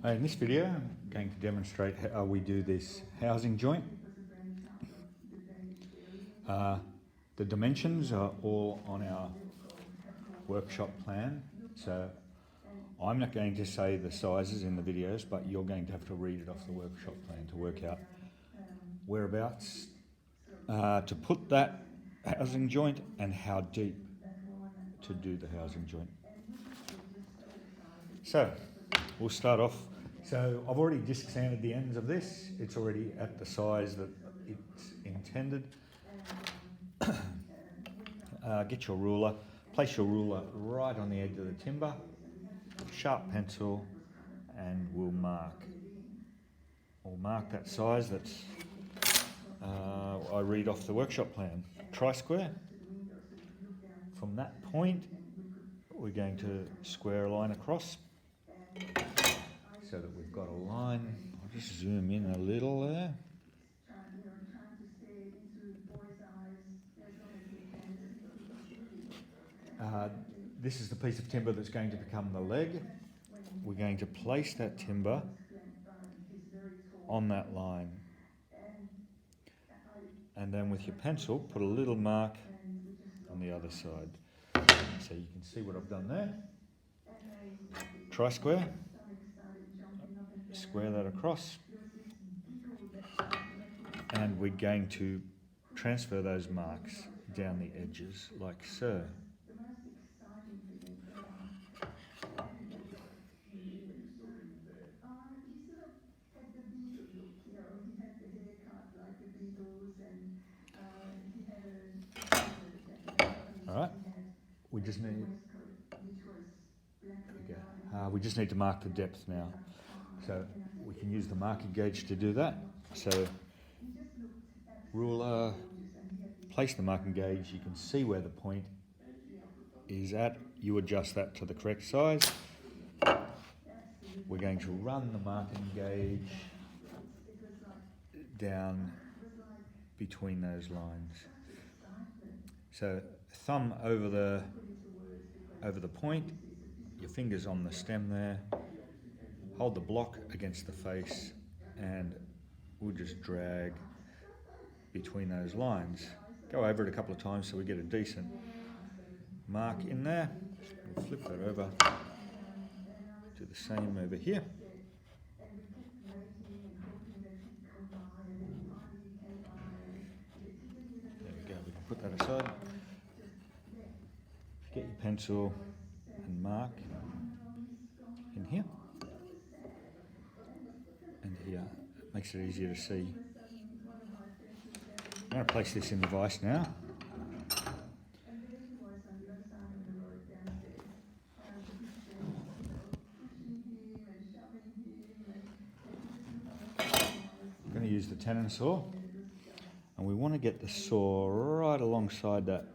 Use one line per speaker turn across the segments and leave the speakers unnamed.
In this video, I'm going to demonstrate how we do this housing joint. The dimensions are all on our workshop plan, so I'm not going to say the sizes in the videos, but you're going to have to read it off the workshop plan to work out whereabouts to put that housing joint and how deep to do the housing joint. So we'll start off. So I've already disc sanded the ends of this. It's already at the size that it's intended. Get your ruler, place your ruler right on the edge of the timber, sharp pencil, and we'll mark that size that I read off the workshop plan. Tri-square. From that point, we're going to square a line across so that we've got a line. I'll just zoom in a little there. This is the piece of timber that's going to become the leg. We're going to place that timber on that line. And then with your pencil, put a little mark on the other side. So you can see what I've done there. Tri-square. Square that across. And we're going to transfer those marks down the edges like so. Alright, we just need to mark the depth now. So we can use the marking gauge to do that. So ruler, place the marking gauge, you can see where the point is at. You adjust that to the correct size. We're going to run the marking gauge down between those lines. So thumb over the point, your fingers on the stem there, hold the block against the face, and we'll just drag between those lines. Go over it a couple of times so we get a decent mark in there. We'll flip that over, do the same over here. There we go, we can put that aside. Get your pencil and mark in here and here. It makes it easier to see. I'm going to place this in the vise now. I'm going to use the tenon saw, and we want to get the saw right alongside that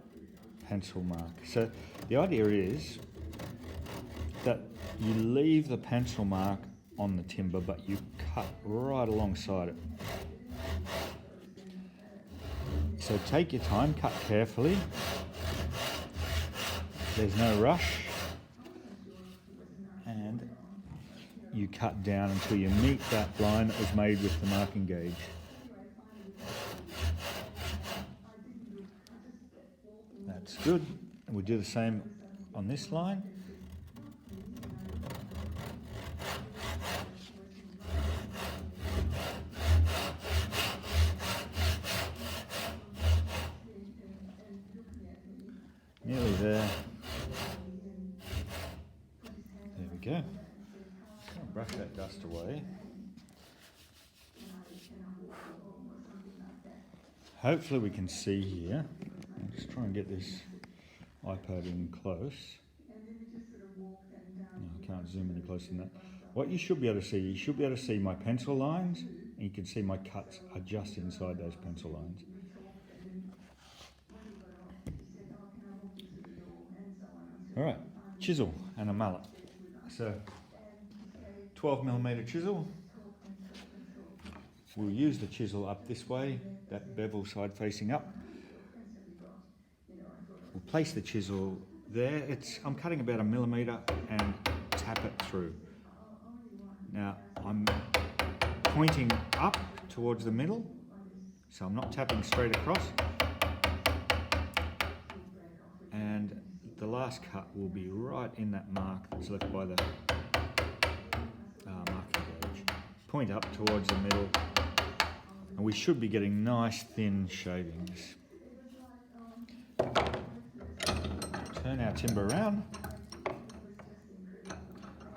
pencil mark. So the idea is that you leave the pencil mark on the timber, but you cut right alongside it. So take your time, cut carefully. There's no rush. And you cut down until you meet that line that was made with the marking gauge. That's good. And we'll do the same on this line. Nearly there. There we go. Just going to brush that dust away. Hopefully we can see here. I'll just try and get this iPad in close. No, I can't zoom any closer than that. What you should be able to see, you should be able to see my pencil lines, and you can see my cuts are just inside those pencil lines. Alright, chisel and a mallet. So 12mm chisel. We'll use the chisel up this way, that bevel side facing up. We'll place the chisel there. I'm cutting about 1 millimetre and tap it through. Now I'm pointing up towards the middle, so I'm not tapping straight across. And the last cut will be right in that mark that's left by the marking gauge. Point up towards the middle, and we should be getting nice thin shavings. Turn our timber around,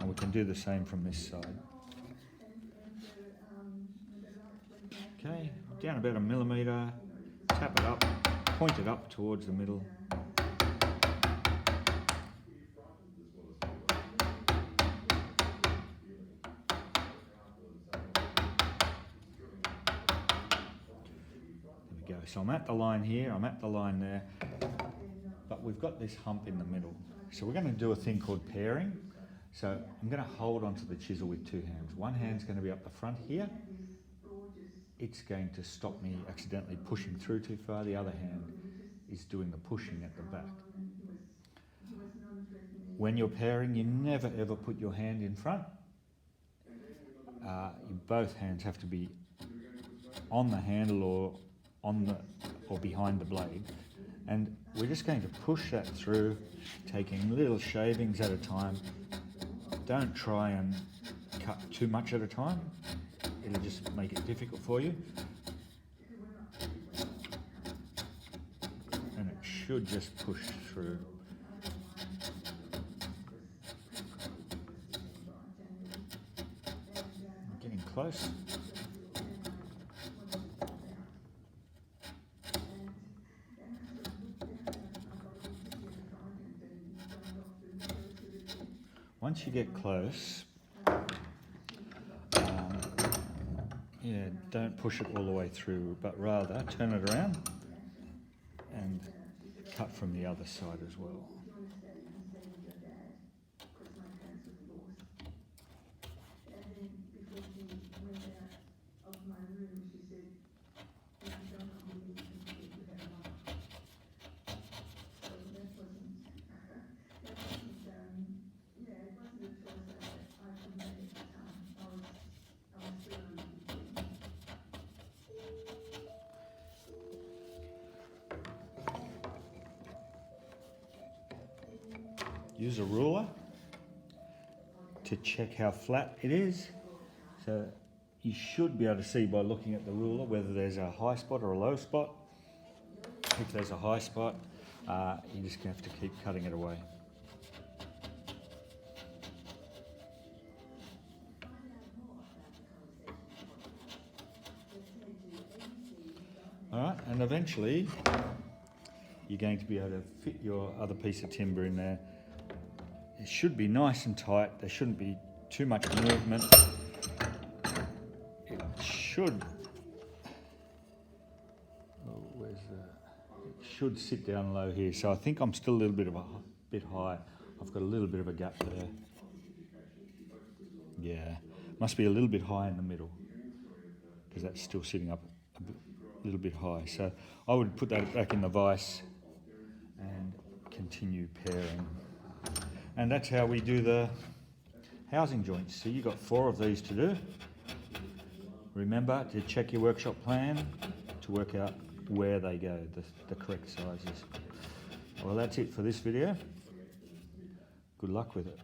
and we can do the same from this side. Okay, down about 1 millimetre, tap it up, point it up towards the middle. There we go. So I'm at the line here, I'm at the line there, but we've got this hump in the middle. So we're going to do a thing called pairing. So I'm going to hold onto the chisel with two hands. One hand's going to be up the front here. It's going to stop me accidentally pushing through too far. The other hand is doing the pushing at the back. When you're pairing, you never ever put your hand in front. Both hands have to be on the handle or behind the blade. And we're just going to push that through, taking little shavings at a time. Don't try and cut too much at a time. It'll just make it difficult for you. And it should just push through. I'm getting close. Once you get close, don't push it all the way through, but rather turn it around and cut from the other side as well. Use a ruler to check how flat it is. So you should be able to see by looking at the ruler whether there's a high spot or a low spot. If there's a high spot, you're just going to have to keep cutting it away. All right, and eventually you're going to be able to fit your other piece of timber in there. It should be nice and tight. There shouldn't be too much movement. It should. It should sit down low here. So I think I'm still a little bit high. I've got a little bit of a gap there. Yeah, must be a little bit high in the middle because that's still sitting up a little bit high. So I would put that back in the vise and continue pairing. And that's how we do the housing joints. So you've got 4 of these to do. Remember to check your workshop plan to work out where they go, the correct sizes. Well, that's it for this video. Good luck with it.